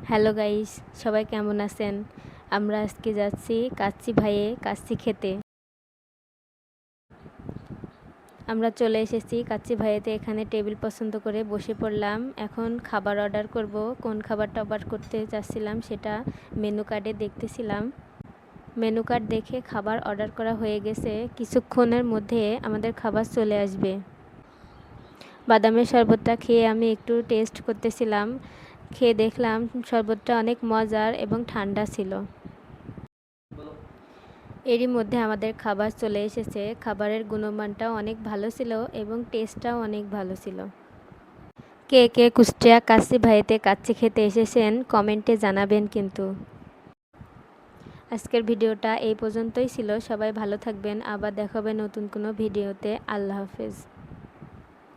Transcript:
Hello guys, সবাই কেমন আছেন? আমরা আজকে যাচ্ছি কাচ্চি ভাইয়ে কাচ্চি খেতে। আমরা চলে এসেছি কাচ্চি ভাইয়েতে। এখানে টেবিল পছন্দ করে বসে পড়লাম। এখন খাবার অর্ডার করব। কোন খাবারটা অর্ডার করতে চাচ্ছিলাম সেটা মেনু কার্ডে দেখতেছিলাম। মেনু কার্ড দেখে খাবার অর্ডার করা হয়ে গেছে। কিছুক্ষণের মধ্যে আমাদের খাবার চলে আসবে। বাদামের শরবতটা খেয়ে আমি একটু টেস্ট করতেছিলাম। খেয়ে দেখলাম শরবতটা অনেক মজার এবং ঠান্ডা ছিল। এরই মধ্যে আমাদের খাবার চলে এসেছে। খাবারের গুণমানটাও অনেক ভালো ছিল এবং টেস্টটাও অনেক ভালো ছিল। কে কে কুষ্টিয়া কাচ্চি ভাইতে কাচ্চি খেতে এসেছেন কমেন্টে জানাবেন কিন্তু। আজকের ভিডিওটা এই পর্যন্তই ছিল। সবাই ভালো থাকবেন। আবার দেখা হবে নতুন কোনো ভিডিওতে। আল্লাহ হাফেজ।